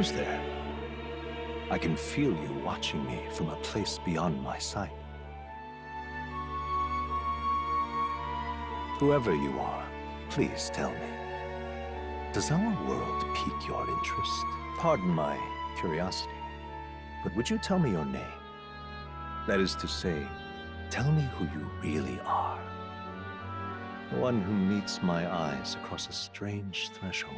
Who's there? I can feel you watching me from a place beyond my sight. Whoever you are, please tell me. Does our world pique your interest? Pardon my curiosity, but would you tell me your name? That is to say, tell me who you really are. One who meets my eyes across a strange threshold.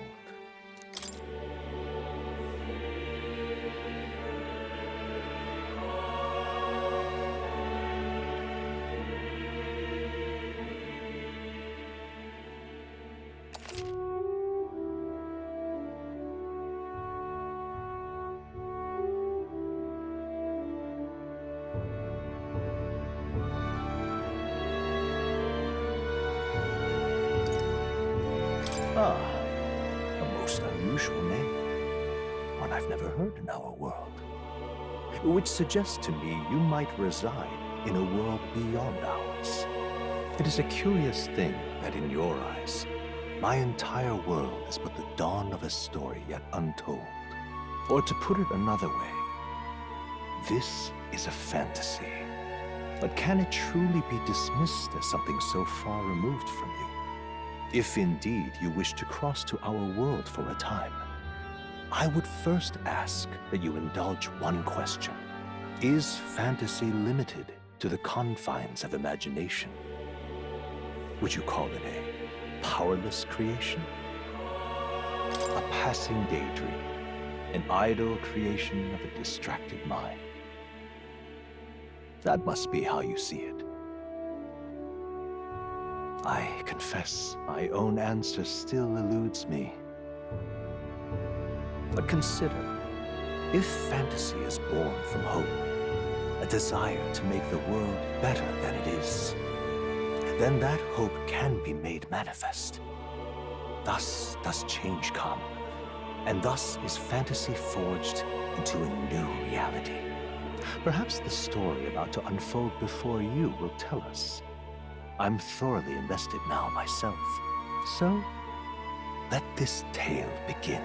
Ah, a most unusual name. One I've never heard in our world. Which suggests to me you might reside in a world beyond ours. It is a curious thing that in your eyes, my entire world is but the dawn of a story yet untold. Or to put it another way, this is a fantasy. But can it truly be dismissed as something so far removed from you? If indeed you wish to cross to our world for a time, I would first ask that you indulge one question. Is fantasy limited to the confines of imagination? Would you call it a powerless creation? A passing daydream, an idle creation of a distracted mind? That must be how you see it. I confess, my own answer still eludes me. But consider, if fantasy is born from hope, a desire to make the world better than it is, then that hope can be made manifest. Thus does change come, and thus is fantasy forged into a new reality. Perhaps the story about to unfold before you will tell us. I'm thoroughly invested now myself. So, let this tale begin.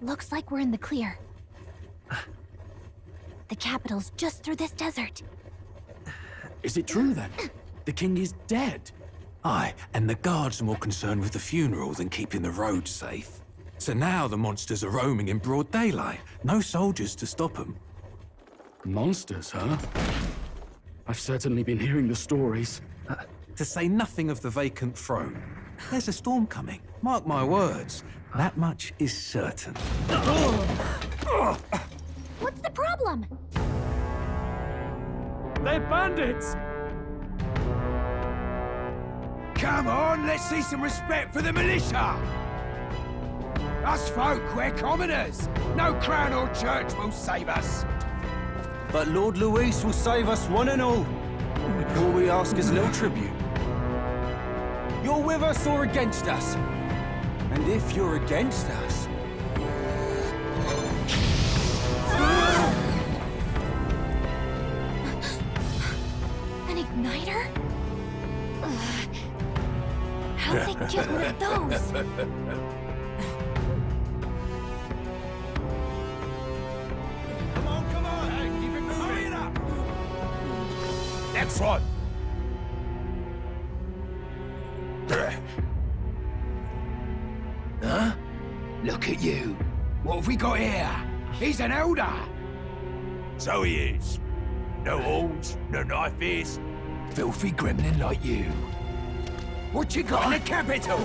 Looks like we're in the clear. The capital's just through this desert. Is it true then? The king is dead? Aye, and the guards are more concerned with the funeral than keeping the roads safe. So now the monsters are roaming in broad daylight. No soldiers to stop them. Monsters, huh? I've certainly been hearing the stories. To say nothing of the vacant throne. There's a storm coming, mark my words. That much is certain. What's the problem? They're bandits! Come on, let's see some respect for the militia! Us folk, we're commoners. No crown or church will save us. But Lord Luis will save us one and all. All we ask is a little tribute. You're with us or against us? And if you're against us... An igniter? Ugh. How'd they get one of those? Come on, hey, keep it moving. Hurry it up! Next one! Huh? Look at you. What have we got here? He's an elder. So he is. No horns, no knife ears. Filthy gremlin like you. What you got in the capital?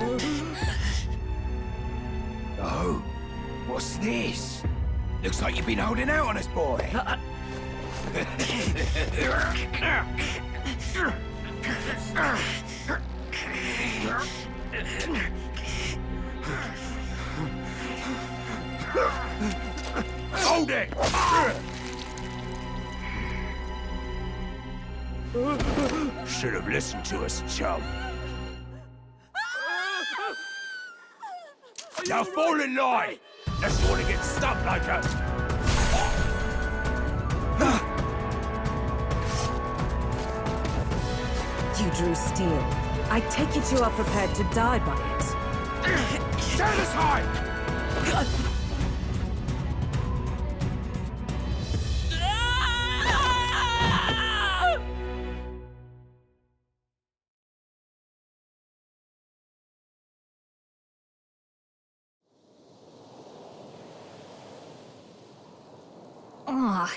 Oh, what's this? Looks like you've been holding out on us, boy. Hold it! Should have listened to us, chum. Now fall in line! Let's want to get stuck like us! You drew steel. I take it you are prepared to die by it. Stand aside! Ugh,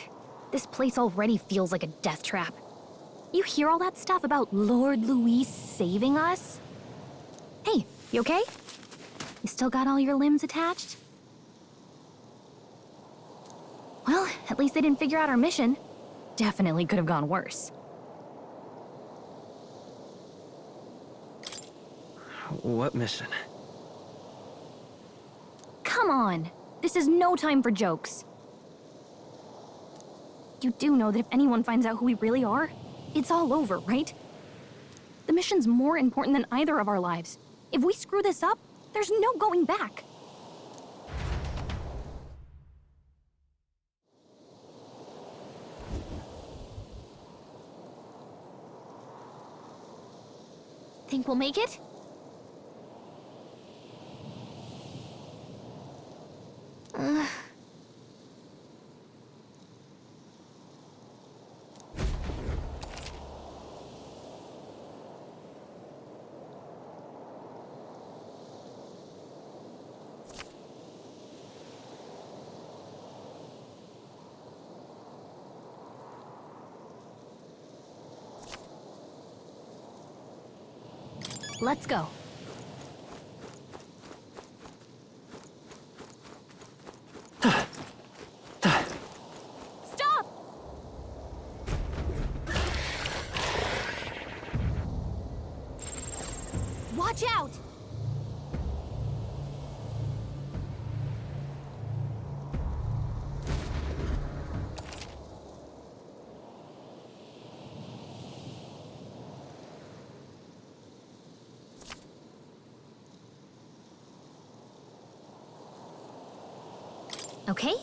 this place already feels like a death trap. You hear all that stuff about Lord Louis saving us? Hey, you okay? You still got all your limbs attached? Well, at least they didn't figure out our mission. Definitely could have gone worse. What mission? Come on! This is no time for jokes. You do know that if anyone finds out who we really are, it's all over, right? The mission's more important than either of our lives. If we screw this up, there's no going back. Think we'll make it? Let's go. Stop! Watch out! Okay?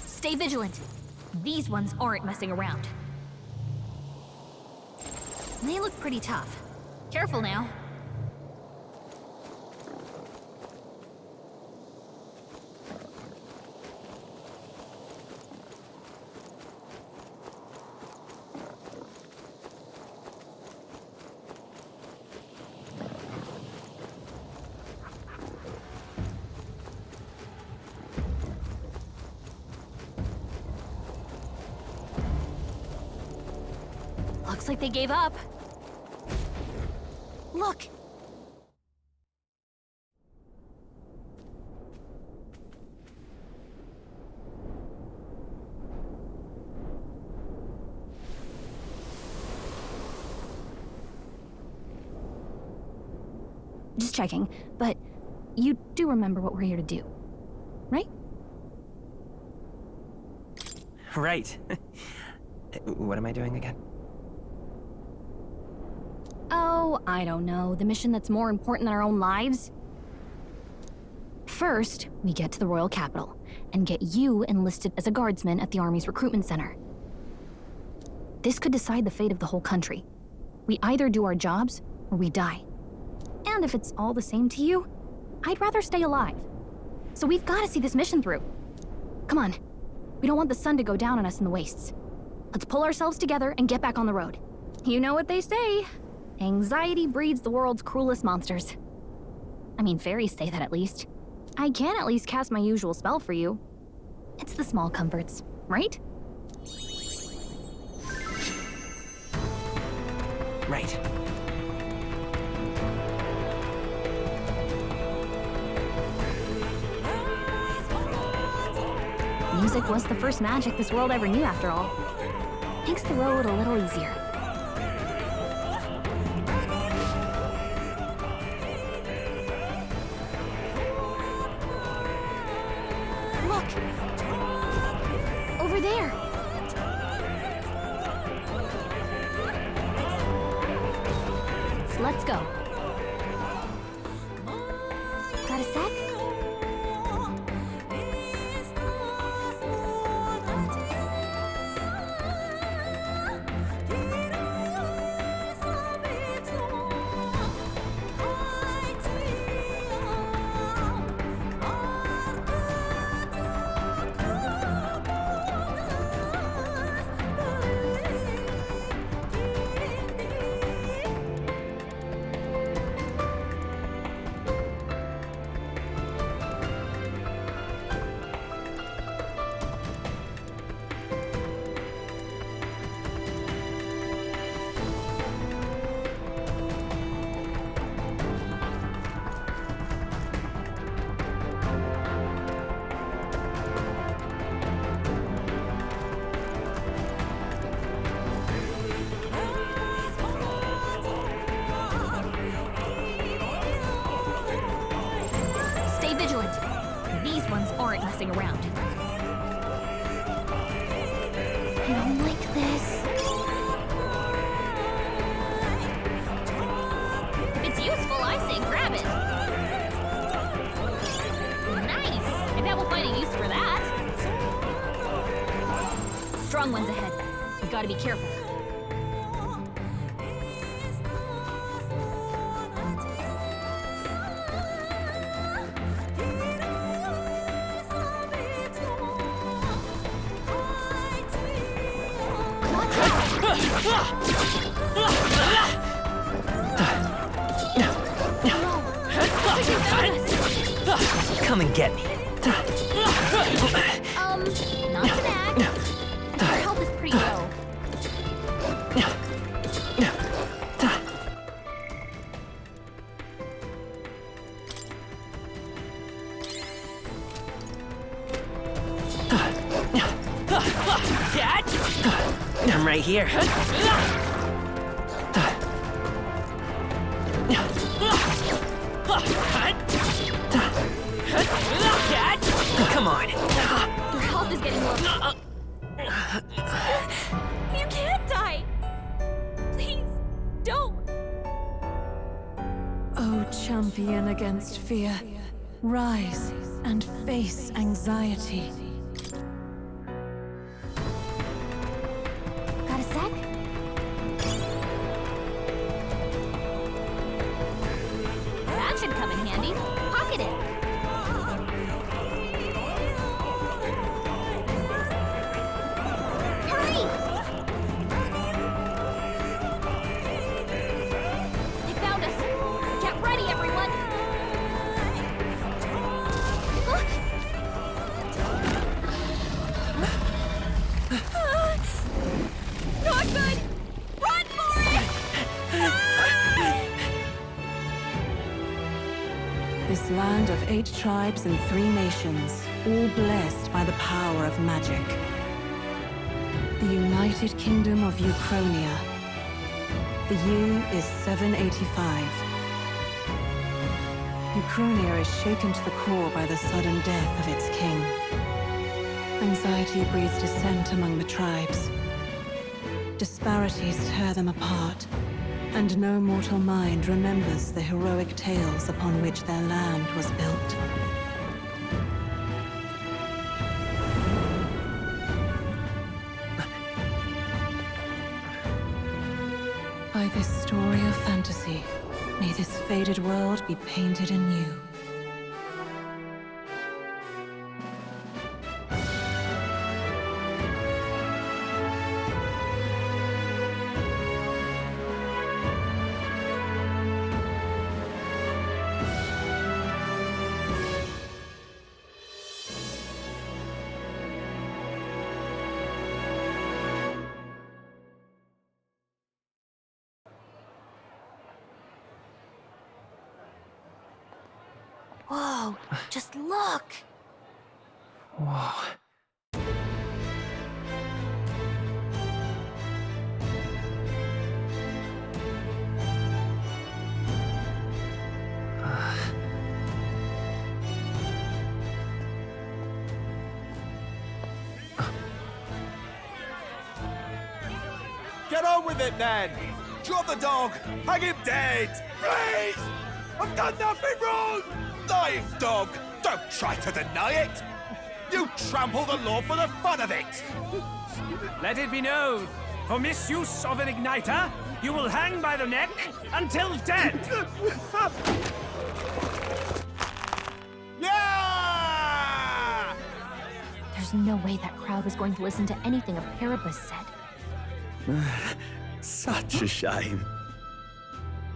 Stay vigilant. These ones aren't messing around. They look pretty tough. Careful now. Looks like they gave up. Look! Just checking, but you do remember what we're here to do, right? Right. What am I doing again? Oh, I don't know. The mission that's more important than our own lives? First, we get to the royal capital and get you enlisted as a guardsman at the army's recruitment center. This could decide the fate of the whole country. We either do our jobs or we die. And if it's all the same to you, I'd rather stay alive. So we've got to see this mission through. Come on. We don't want the sun to go down on us in the wastes. Let's pull ourselves together and get back on the road. You know what they say. Anxiety breeds the world's cruelest monsters. I mean, fairies say that at least. I can at least cast my usual spell for you. It's the small comforts, right? Right. Music was the first magic this world ever knew, after all. Makes the road a little easier. Look! Over there! Let's go. Got a sec? Stay vigilant. These ones aren't messing around. I don't like this. If it's useful, I say grab it. Nice! I bet we'll find a use for that. Strong ones ahead. We gotta be careful. Come and get me. Not to that. Your health is pretty low. I'm right here. Come on. Your health is getting low. You can't die. Please, don't. O champion against fear, rise and face anxiety. Got a sec? That should come in handy. Pocket it. Hurry! They found us. Get ready, everyone. Not good! Run for it! This land of 8 tribes and 3 nations, all blessed by the power of magic. The United Kingdom of Uchronia. The year is 785. Uchronia is shaken to the core by the sudden death of its king. Anxiety breeds dissent among the tribes. Disparities tear them apart, and no mortal mind remembers the heroic tales upon which their land was built. By this story of fantasy, may this faded world be painted anew. Whoa, just look! Whoa. Get on with it, then! Drop the dog! Hang him dead! Please! I've done nothing wrong! Lying dog! Don't try to deny it! You trample the law for the fun of it! Let it be known, for misuse of an igniter, you will hang by the neck until dead! Yeah! There's no way that crowd was going to listen to anything a Paribus said. Such a shame.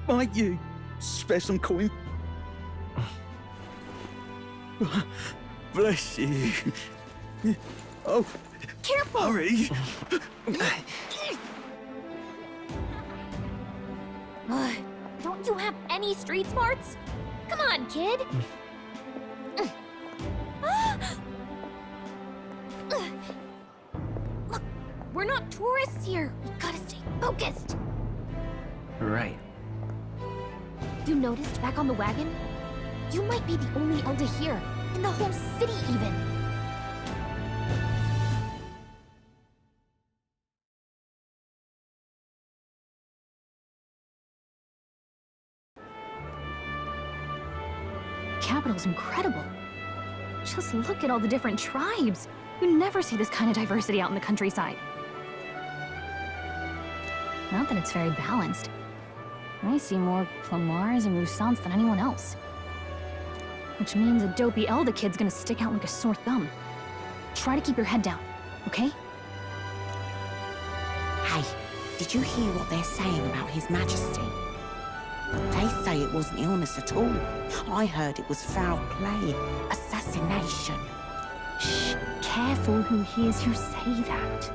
Might you spare some coin? Bless you. Oh, Careful! hurry. Don't you have any street smarts? Come on, kid! Look, we're not tourists here. We gotta stay focused. Right. You noticed back on the wagon? You might be the only Elder here, in the whole city even. Capital's incredible. Just look at all the different tribes. You never see this kind of diversity out in the countryside. Not that it's very balanced. I see more Clomars and Roussants than anyone else. Which means a dopey Elda kid's gonna stick out like a sore thumb. Try to keep your head down, okay? Hey, did you hear what they're saying about His Majesty? They say it wasn't illness at all. I heard it was foul play, assassination. Shh, careful who hears you say that.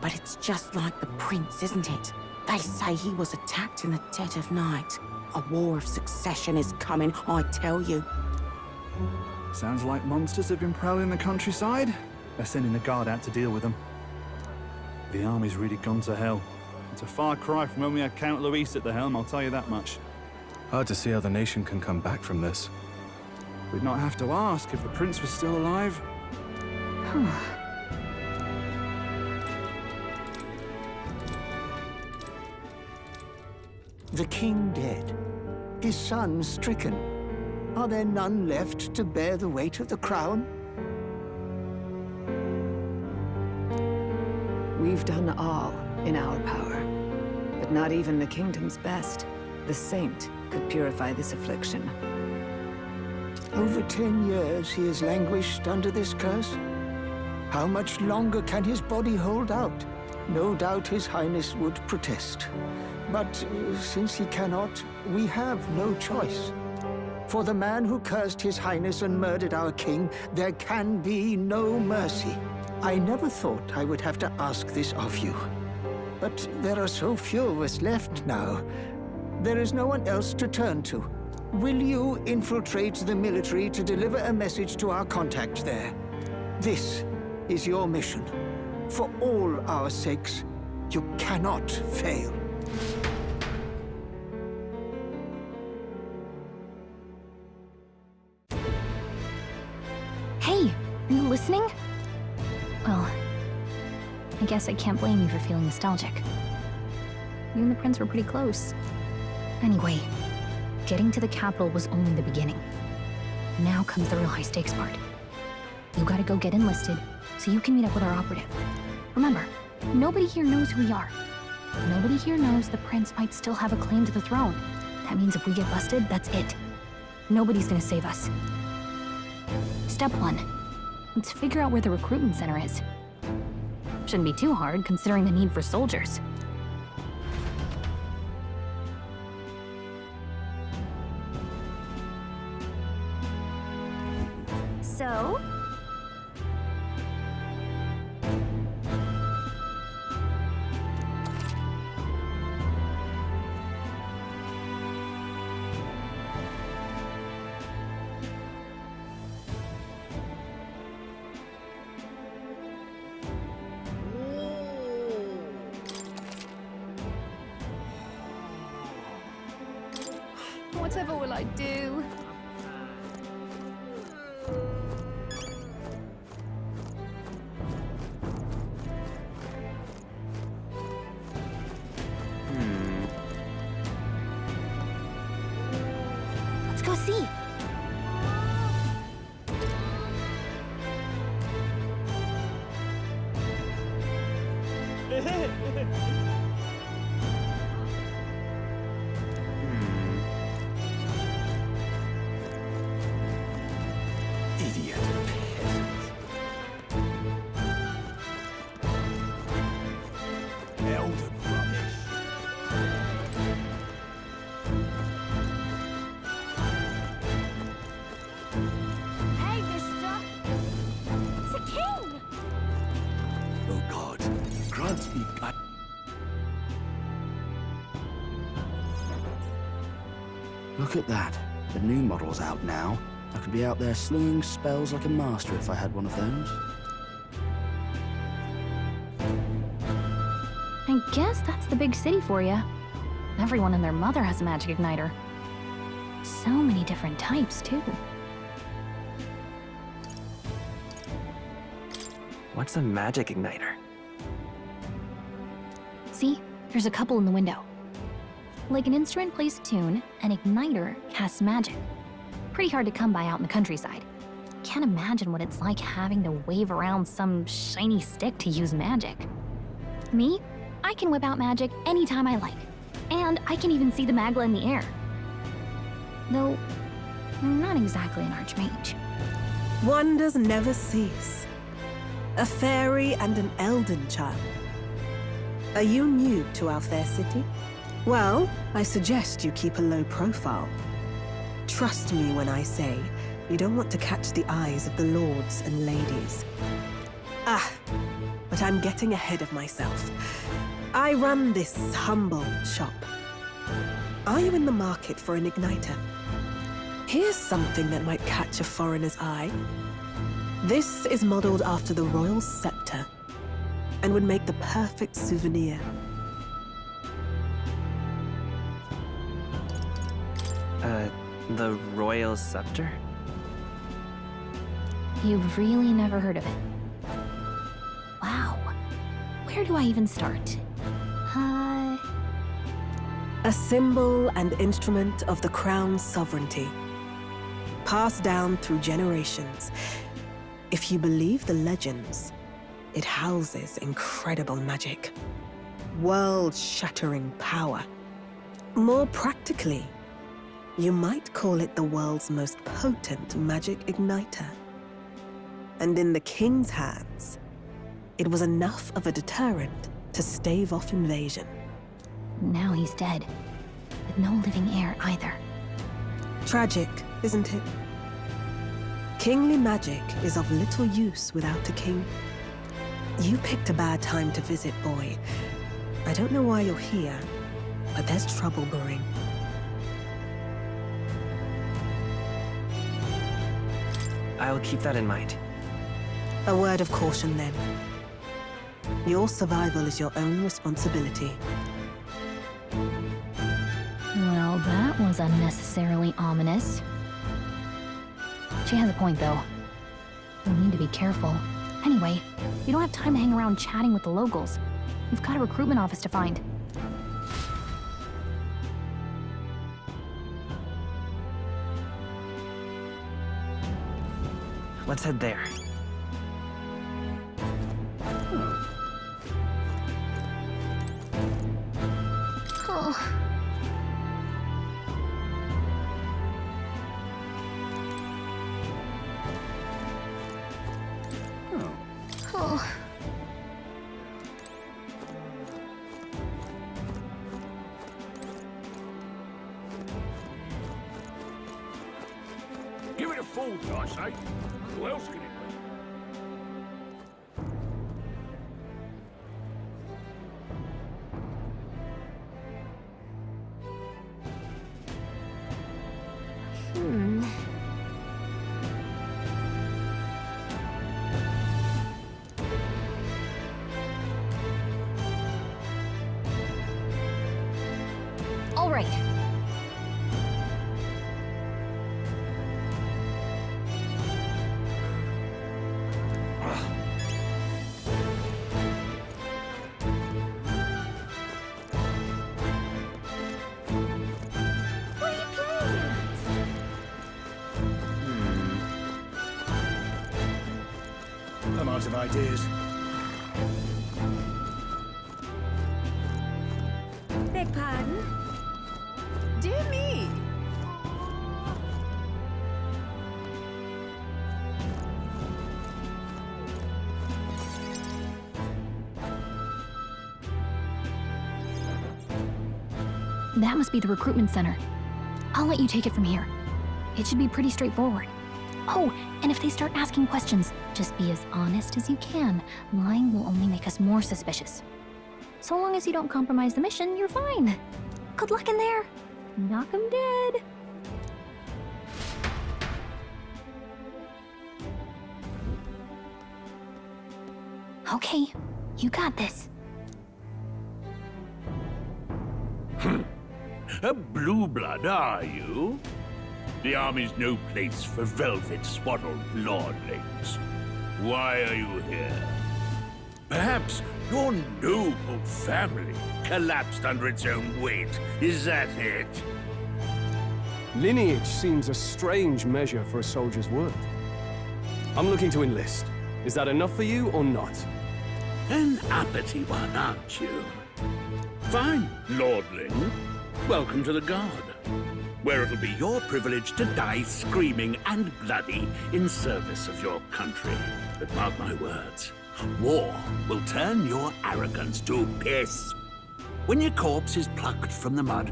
But it's just like the prince, isn't it? They say he was attacked in the dead of night. A war of succession is coming, I tell you. Sounds like monsters have been prowling the countryside. They're sending a guard out to deal with them. The army's really gone to hell. It's a far cry from when we had Count Luis at the helm, I'll tell you that much. Hard to see how the nation can come back from this. We'd not have to ask if the prince was still alive. The king dead, his son stricken. Are there none left to bear the weight of the crown? We've done all in our power, but not even the kingdom's best, the saint, could purify this affliction. Over 10 years he has languished under this curse. How much longer can his body hold out? No doubt His Highness would protest. But since he cannot, we have no choice. For the man who cursed His Highness and murdered our king, there can be no mercy. I never thought I would have to ask this of you. But there are so few of us left now. There is no one else to turn to. Will you infiltrate the military to deliver a message to our contact there? This is your mission. For all our sakes, you cannot fail. Hey, are you listening? Well, I guess I can't blame you for feeling nostalgic. You and the prince were pretty close. Anyway, getting to the capital was only the beginning. Now comes the real high-stakes part. You gotta go get enlisted, so you can meet up with our operative. Remember, nobody here knows who we are. Nobody here knows the prince might still have a claim to the throne. That means if we get busted, that's it. Nobody's gonna save us. Step 1. Let's figure out where the recruitment center is. Shouldn't be too hard, considering the need for soldiers. So? Whatever will I do? Let's go see. Idiot. Elder rubbish. Hey, mister! It's a king! Oh God, grant me Look at that. The new model's out now. I could be out there slinging spells like a master if I had one of those. I guess that's the big city for you. Everyone and their mother has a magic igniter. So many different types, too. What's a magic igniter? See? There's a couple in the window. Like an instrument plays a tune, an igniter casts magic. Pretty hard to come by out in the countryside. Can't imagine what it's like having to wave around some shiny stick to use magic. Me? I can whip out magic anytime I like. And I can even see the Magla in the air. Though, I'm not exactly an archmage. Wonders never cease. A fairy and an elden child. Are you new to our fair city? Well, I suggest you keep a low profile. Trust me when I say you don't want to catch the eyes of the lords and ladies. But I'm getting ahead of myself. I run this humble shop. Are you in the market for an igniter? Here's something that might catch a foreigner's eye. This is modeled after the royal scepter and would make the perfect souvenir. The royal scepter? You've really never heard of it. Wow. Where do I even start? A symbol and instrument of the crown's sovereignty. Passed down through generations. If you believe the legends, it houses incredible magic. World-shattering power. More practically, you might call it the world's most potent magic igniter. And in the king's hands, it was enough of a deterrent to stave off invasion. Now he's dead, with no living heir either. Tragic, isn't it? Kingly magic is of little use without a king. You picked a bad time to visit, boy. I don't know why you're here, but there's trouble brewing. I'll keep that in mind. A word of caution, then. Your survival is your own responsibility. Well, that was unnecessarily ominous. She has a point, though. We'll need to be careful. Anyway, we don't have time to hang around chatting with the locals. We've got a recruitment office to find. Let's head there. Oh. Oh. Give it a full, I say. Who else can it be? All right. of ideas. Beg pardon? Dear me! That must be the recruitment center. I'll let you take it from here. It should be pretty straightforward. Oh, and if they start asking questions, just be as honest as you can. Lying will only make us more suspicious. So long as you don't compromise the mission, you're fine. Good luck in there. Knock 'em dead. Okay, you got this. A blue blood, are you? The army's no place for velvet-swaddled lordlings. Why are you here? Perhaps your noble family collapsed under its own weight. Is that it? Lineage seems a strange measure for a soldier's worth. I'm looking to enlist. Is that enough for you or not? An uppity one, aren't you? Fine, lordling. Welcome to the Guard, where it'll be your privilege to die screaming and bloody in service of your country. But mark my words, war will turn your arrogance to piss. When your corpse is plucked from the mud,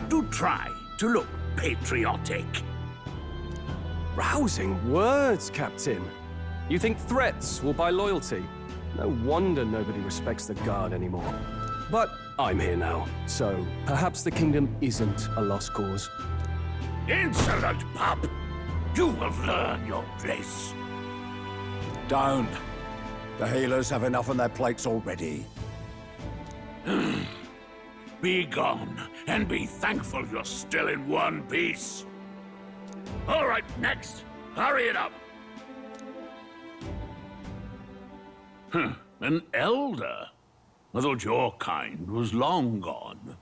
do try to look patriotic. Rousing words, Captain. You think threats will buy loyalty? No wonder nobody respects the Guard anymore. But I'm here now, so perhaps the kingdom isn't a lost cause. Insolent pup! You will learn your place. Don't. The healers have enough on their plates already. Be gone, and be thankful you're still in one piece. All right, next. Hurry it up. An elder? I thought your kind was long gone.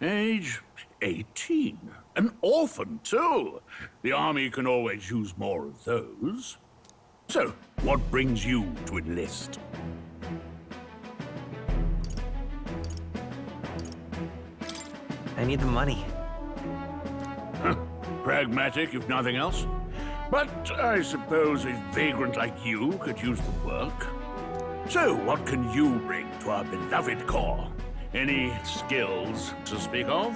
Age 18. An orphan, too. The army can always use more of those. So, what brings you to enlist? I need the money. Pragmatic, if nothing else. But I suppose a vagrant like you could use the work. So, what can you bring to our beloved corps? Any skills to speak of?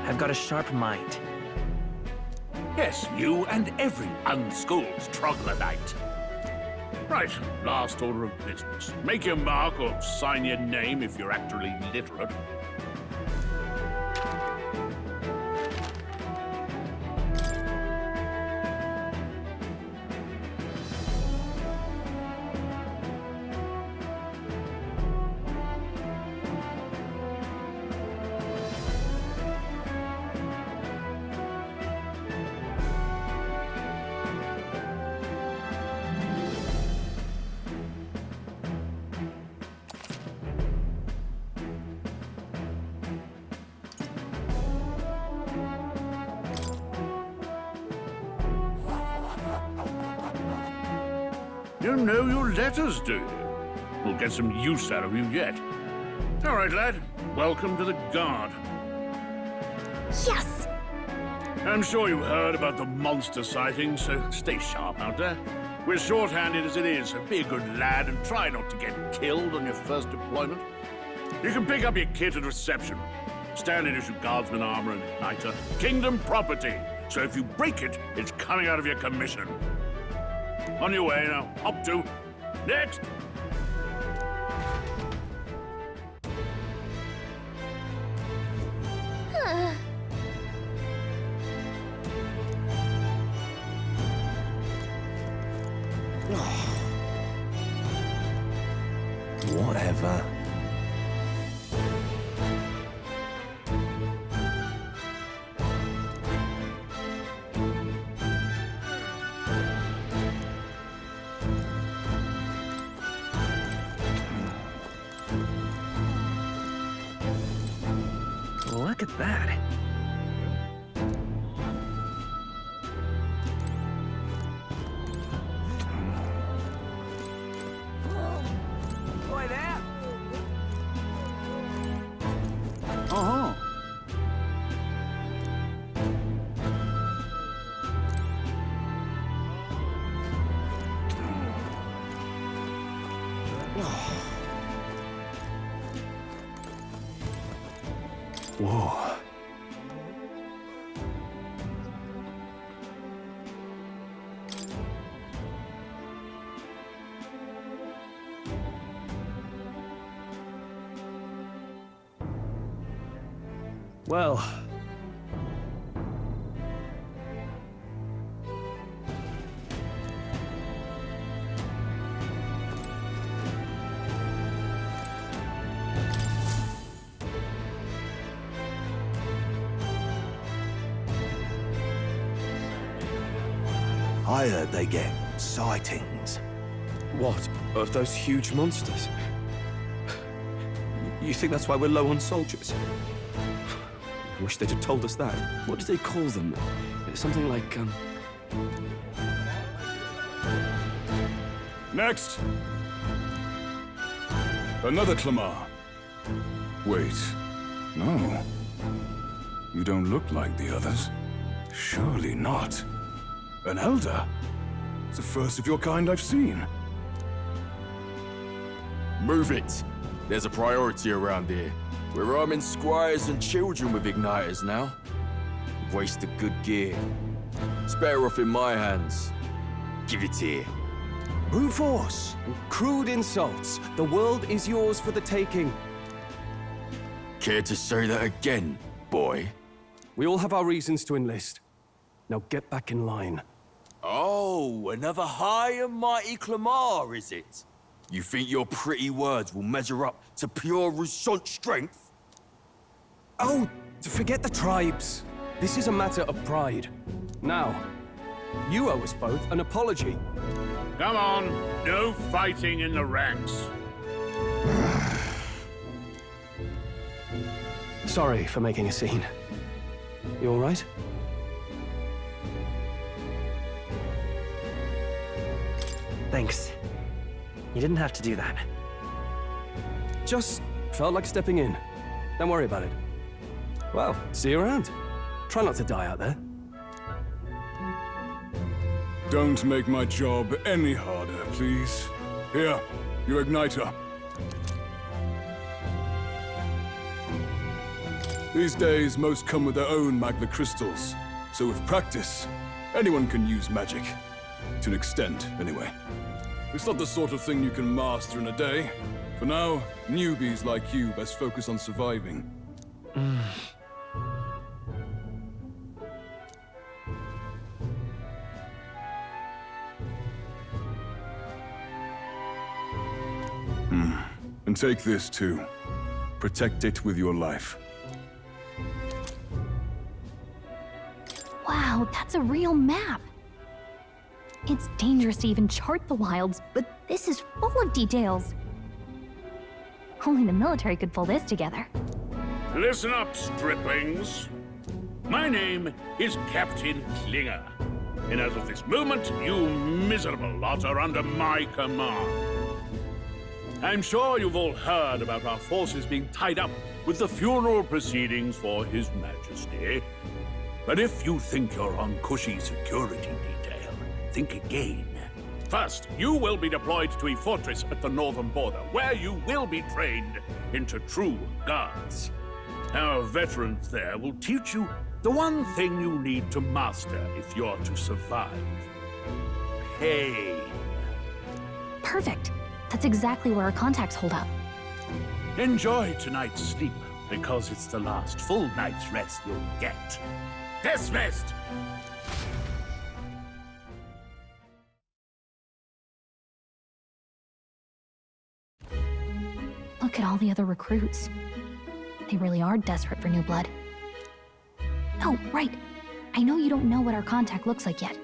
I've got a sharp mind. Yes, you and every unschooled troglodyte. Right, last order of business. Make your mark or sign your name if you're actually literate. You know your letters, do you? We'll get some use out of you yet. All right, lad. Welcome to the Guard. Yes! I'm sure you heard about the monster sightings, so stay sharp out there. We're short-handed as it is, so be a good lad and try not to get killed on your first deployment. You can pick up your kit at reception. Standard issue guardsman armor and igniter. Kingdom property. So if you break it, it's coming out of your commission. On your way now. Up to. Next! Whatever. that? Boy there! Uh-huh. Whoa. Well. I heard they get sightings. What? Of those huge monsters? You think that's why we're low on soldiers? Wish they'd have told us that. What do they call them? Something like, Next! Another Clamar. Wait. No. You don't look like the others. Surely not. An elder? It's the first of your kind I've seen. Move it. There's a priority around here. We're arming squires and children with igniters now. Waste of good gear. It's better off in my hands. Give it here. brute force, crude insults. The world is yours for the taking. Care to say that again, boy? We all have our reasons to enlist. Now get back in line. Oh, another high and mighty Clamar, is it? You think your pretty words will measure up to pure Roussant strength? Oh, forget the tribes. This is a matter of pride. Now, you owe us both an apology. Come on, no fighting in the ranks. Sorry for making a scene. You all right? Thanks. You didn't have to do that. Just felt like stepping in. Don't worry about it. Well, see you around. Try not to die out there. Don't make my job any harder, please. Here, your igniter. These days, most come with their own magna crystals. So with practice, anyone can use magic. To an extent, anyway. It's not the sort of thing you can master in a day. For now, newbies like you best focus on surviving. And take this too. Protect it with your life. Wow, that's a real map. It's dangerous to even chart the wilds, but this is full of details. Only the military could pull this together. Listen up, striplings. My name is Captain Klinger, and as of this moment, you miserable lot are under my command. I'm sure you've all heard about our forces being tied up with the funeral proceedings for His Majesty. But if you think you're on cushy security detail, think again. First, you will be deployed to a fortress at the northern border, where you will be trained into true guards. Our veterans there will teach you the one thing you need to master if you're to survive. Pain. Perfect. That's exactly where our contacts hold up. Enjoy tonight's sleep, because it's the last full night's rest you'll get. Dismissed! Look at all the other recruits. They really are desperate for new blood. Oh, right. I know you don't know what our contact looks like yet,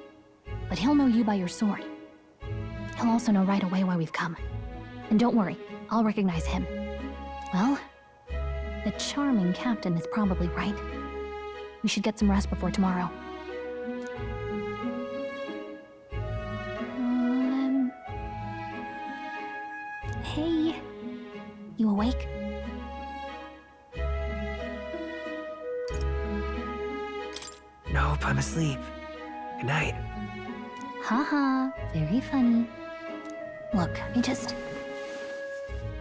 but he'll know you by your sword. He'll also know right away why we've come. And don't worry, I'll recognize him. Well, the charming captain is probably right. We should get some rest before tomorrow. Hey. You awake? Nope, I'm asleep. Good night. Haha, very funny. Look, I just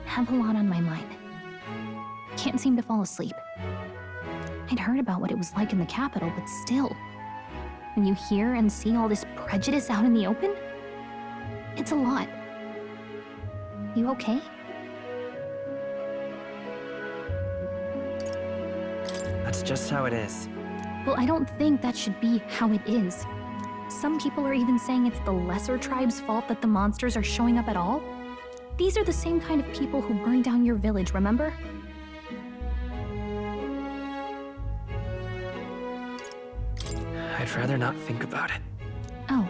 have a lot on my mind. Can't seem to fall asleep. I'd heard about what it was like in the capital, but still. When you hear and see all this prejudice out in the open, it's a lot. You okay? That's just how it is. Well, I don't think that should be how it is. Some people are even saying it's the lesser tribe's fault that the monsters are showing up at all. These are the same kind of people who burned down your village, remember? I'd rather not think about it. Oh,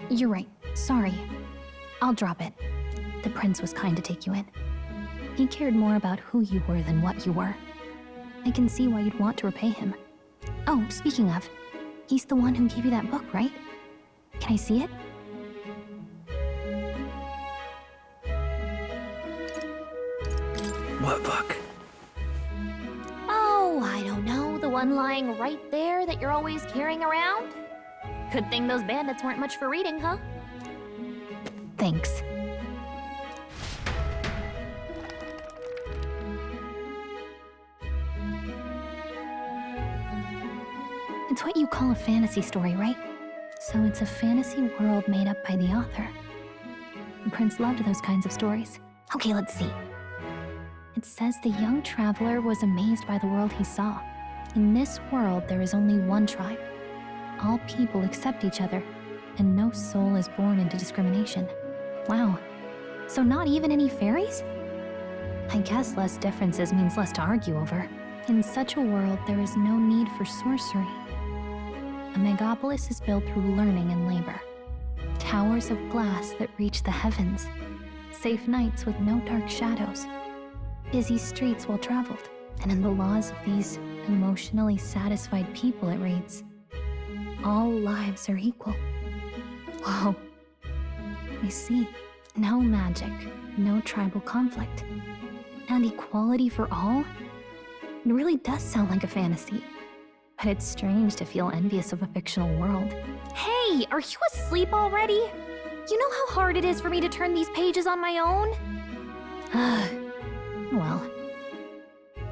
you're right. Sorry. I'll drop it. The prince was kind to take you in. He cared more about who you were than what you were. I can see why you'd want to repay him. Oh, speaking of, he's the one who gave you that book, right? Can I see it? What book? Oh, I don't know. The one lying right there that you're always carrying around? Good thing those bandits weren't much for reading, huh? Thanks. It's what you call a fantasy story, right? So it's a fantasy world made up by the author. The prince loved those kinds of stories. Okay, let's see. It says the young traveler was amazed by the world he saw. In this world, there is only one tribe. All people accept each other, and no soul is born into discrimination. Wow. So not even any fairies? I guess less differences means less to argue over. In such a world, there is no need for sorcery. A megapolis is built through learning and labor. Towers of glass that reach the heavens. Safe nights with no dark shadows. Busy streets well traveled. And in the laws of these emotionally satisfied people, it reads, all lives are equal. Whoa. I see. No magic, no tribal conflict. And equality for all? It really does sound like a fantasy. But it's strange to feel envious of a fictional world. Hey, are you asleep already? You know how hard it is for me to turn these pages on my own? Well,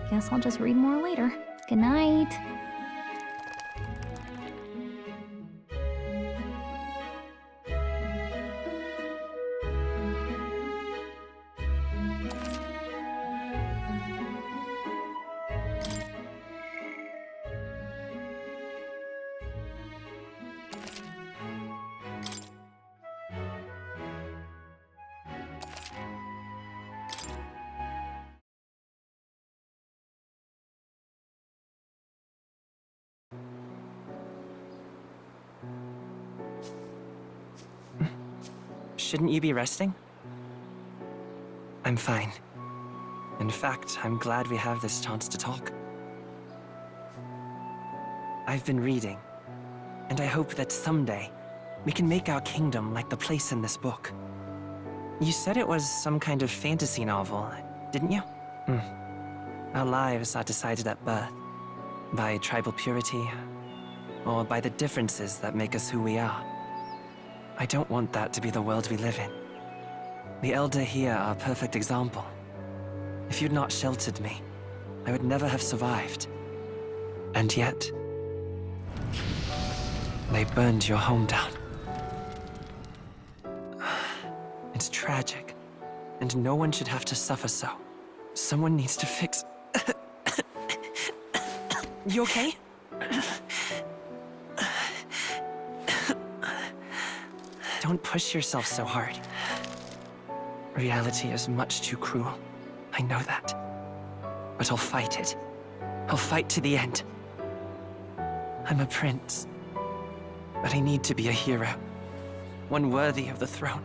guess I'll just read more later. Good night. Shouldn't you be resting? I'm fine. In fact, I'm glad we have this chance to talk. I've been reading, and I hope that someday we can make our kingdom like the place in this book. You said it was some kind of fantasy novel, didn't you? Our lives are decided at birth, by tribal purity, or by the differences that make us who we are. I don't want that to be the world we live in. The Elder here are a perfect example. If you'd not sheltered me, I would never have survived. And yet, they burned your home down. It's tragic, and no one should have to suffer so. Someone needs to fix... You okay? Don't push yourself so hard. Reality is much too cruel. I know that. But I'll fight it. I'll fight to the end. I'm a prince. But I need to be a hero. One worthy of the throne.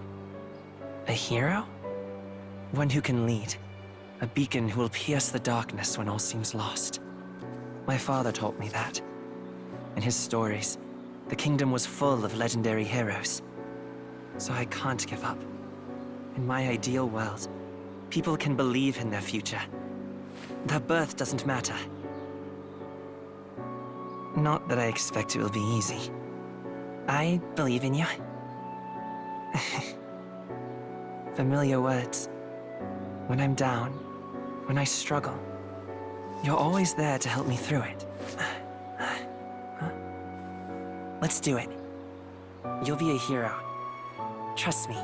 A hero? One who can lead. A beacon who will pierce the darkness when all seems lost. My father taught me that. In his stories, the kingdom was full of legendary heroes. So I can't give up. In my ideal world, people can believe in their future. Their birth doesn't matter. Not that I expect it will be easy. I believe in you. Familiar words. When I'm down, when I struggle, you're always there to help me through it. Let's do it. You'll be a hero. Trust me.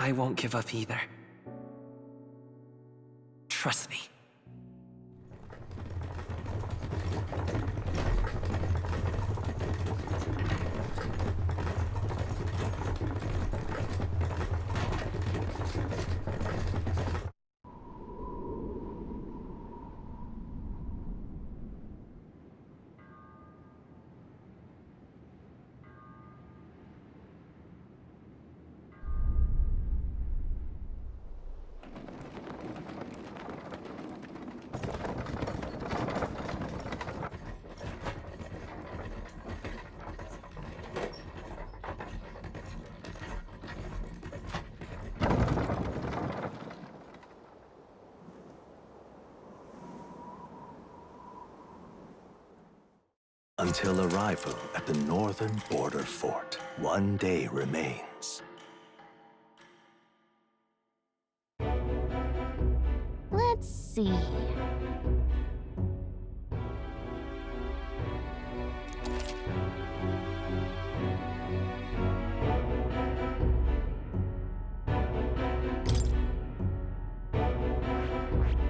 I won't give up either. Trust me. Until arrival at the northern border fort, one day remains. Let's see.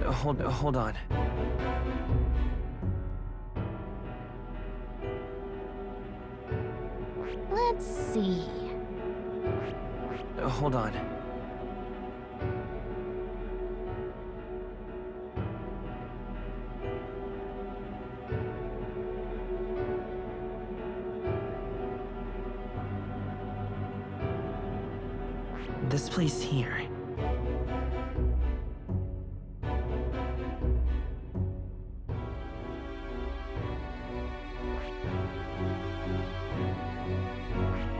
Hold on. Let's see. Hold on. This place here.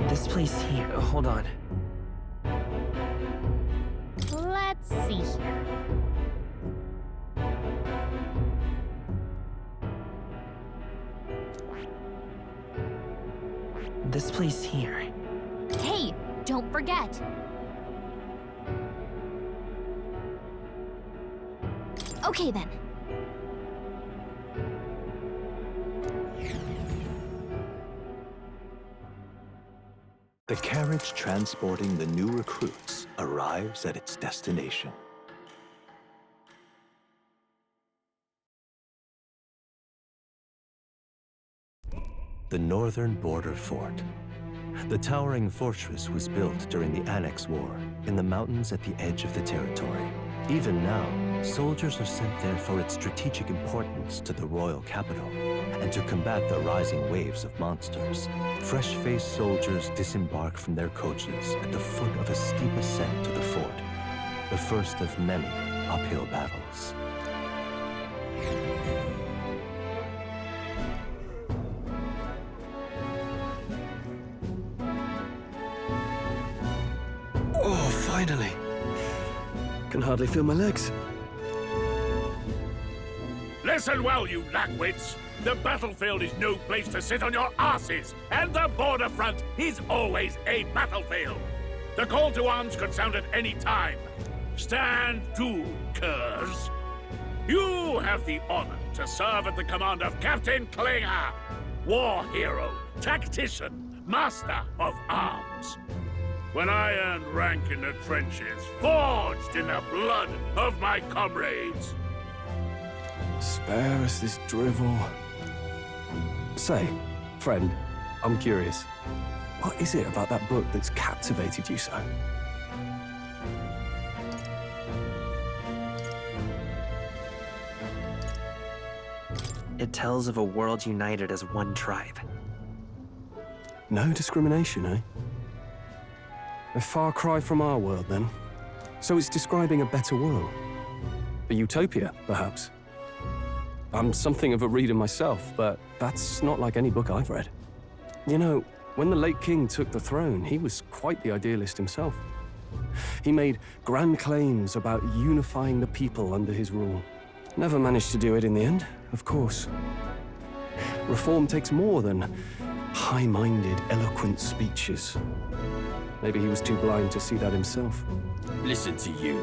This place here. Hold on. Let's see here. This place here. Hey, don't forget. Okay then. The carriage transporting the new recruits arrives at its destination. The northern border fort. The towering fortress was built during the Annex War in the mountains at the edge of the territory. Even now, soldiers are sent there for its strategic importance to the royal capital and to combat the rising waves of monsters. Fresh-faced soldiers disembark from their coaches at the foot of a steep ascent to the fort, the first of many uphill battles. Oh, finally. Can hardly feel my legs. Listen well, you lackwits. The battlefield is no place to sit on your asses, and the border front is always a battlefield. The call to arms could sound at any time. Stand to, curs. You have the honor to serve at the command of Captain Klinger, war hero, tactician, master of arms. When I earned rank in the trenches, forged in the blood of my comrades. Spare us this drivel. Say, friend, I'm curious. What is it about that book that's captivated you so? It tells of a world united as one tribe. No discrimination, eh? A far cry from our world, then. So it's describing a better world. A utopia, perhaps. I'm something of a reader myself, but that's not like any book I've read. You know, when the late king took the throne, he was quite the idealist himself. He made grand claims about unifying the people under his rule. Never managed to do it in the end, of course. Reform takes more than high-minded, eloquent speeches. Maybe he was too blind to see that himself. Listen to you.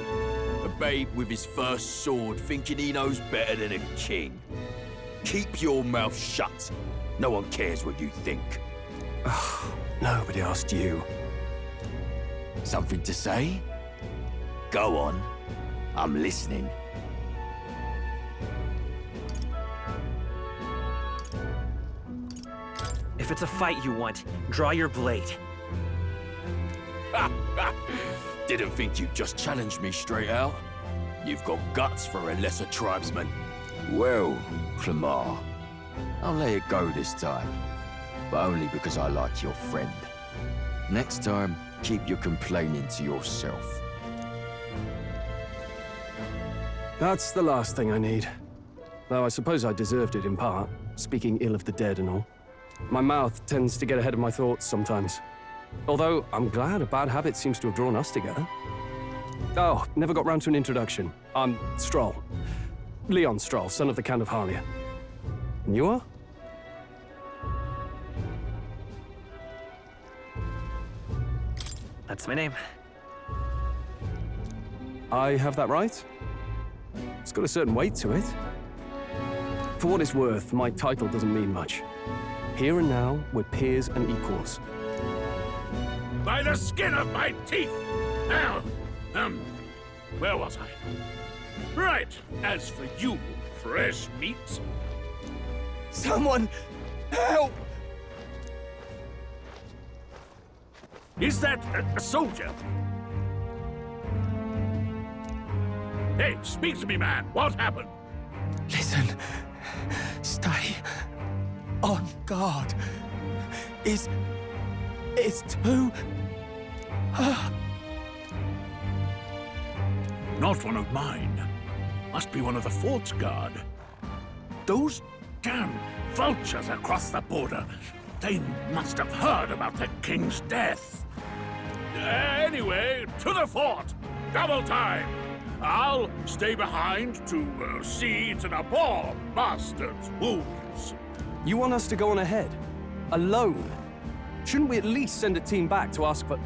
A babe with his first sword thinking he knows better than a king. Keep your mouth shut. No one cares what you think. Nobody asked you. Something to say? Go on. I'm listening. If it's a fight you want, draw your blade. Didn't think you'd just challenge me straight out. You've got guts for a lesser tribesman. Well, Clemar, I'll let it go this time. But only because I like your friend. Next time, keep your complaining to yourself. That's the last thing I need. Though I suppose I deserved it in part, speaking ill of the dead and all. My mouth tends to get ahead of my thoughts sometimes. Although, I'm glad a bad habit seems to have drawn us together. Oh, never got round to an introduction. I'm Stroll. Leon Stroll, son of the Count of Harlia. And you are? That's my name. I have that right? It's got a certain weight to it. For what it's worth, my title doesn't mean much. Here and now, we're peers and equals. By the skin of my teeth! Now, where was I? Right, as for you, fresh meat. Someone, help! Is that a soldier? Hey, speak to me, man. What happened? Listen. Stay on guard. It's too... Not one of mine. Must be one of the fort's guard. Those damn vultures across the border. They must have heard about the king's death. Anyway, to the fort. Double time. I'll stay behind to see to the poor bastard's wounds. You want us to go on ahead? Alone? Shouldn't we at least send a team back to ask for...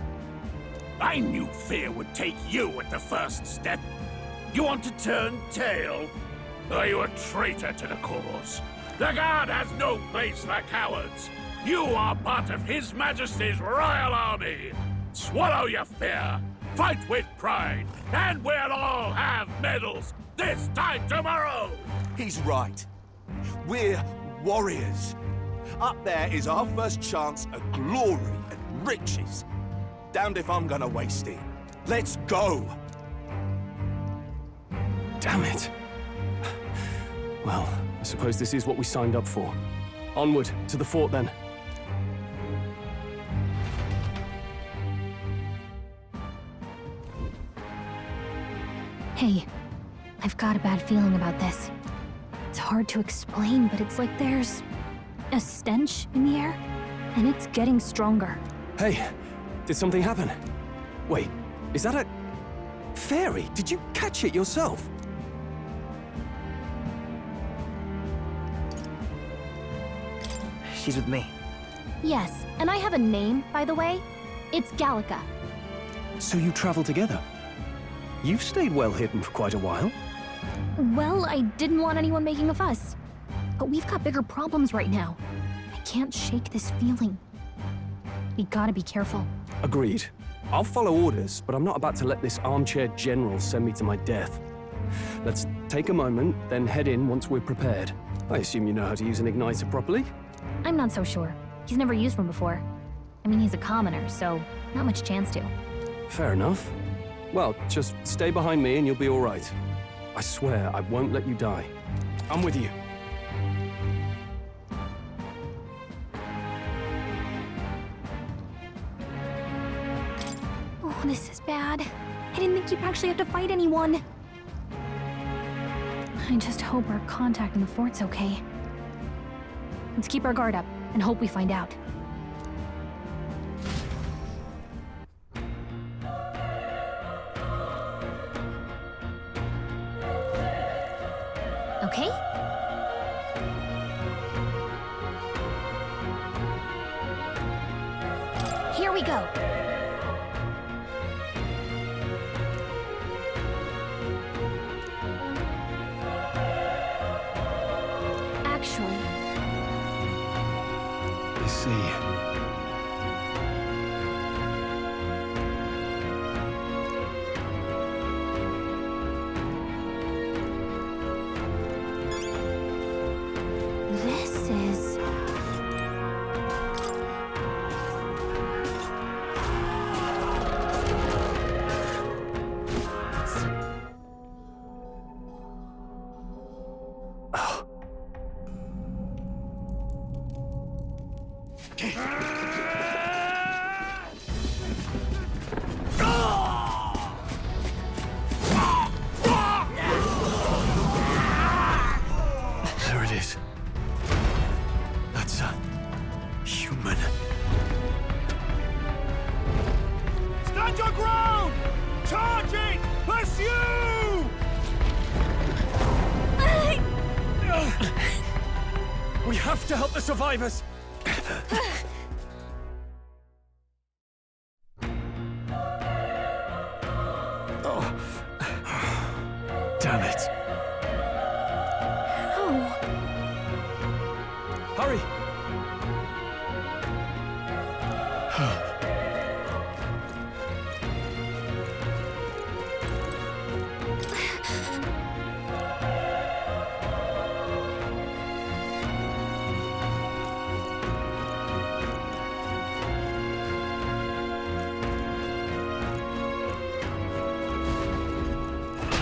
I knew fear would take you at the first step. You want to turn tail? Are you a traitor to the cause? The Guard has no place for cowards. You are part of His Majesty's Royal Army. Swallow your fear. Fight with pride. And we'll all have medals this time tomorrow. He's right. We're warriors. Up there is our first chance at glory and riches. Damned if I'm gonna waste it. Let's go! Damn it. Well, I suppose this is what we signed up for. Onward, to the fort then. Hey, I've got a bad feeling about this. It's hard to explain, but it's like there's a stench in the air, and it's getting stronger. Hey, did something happen? Wait, is that a... fairy? Did you catch it yourself? She's with me. Yes, and I have a name, by the way. It's Gallica. So you travel together? You've stayed well hidden for quite a while. Well, I didn't want anyone making a fuss. But we've got bigger problems right now. I can't shake this feeling. We gotta be careful. Agreed. I'll follow orders, but I'm not about to let this armchair general send me to my death. Let's take a moment, then head in once we're prepared. I assume you know how to use an igniter properly? I'm not so sure. He's never used one before. I mean, he's a commoner, so not much chance to. Fair enough. Well, just stay behind me and you'll be all right. I swear I won't let you die. I'm with you. Oh, this is bad. I didn't think you'd actually have to fight anyone. I just hope our contact in the fort's okay. Let's keep our guard up and hope we find out. Okay? Here we go. Actually, I see. this is... There it is. That's a human. Stand your ground! Charging! Pursue! We have to help the survivors! Damn it. How? Hurry!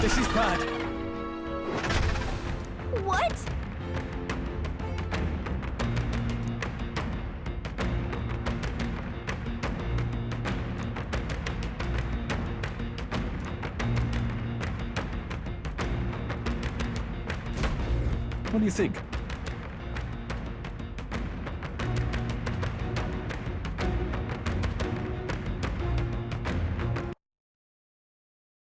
This is bad. What? What do you think?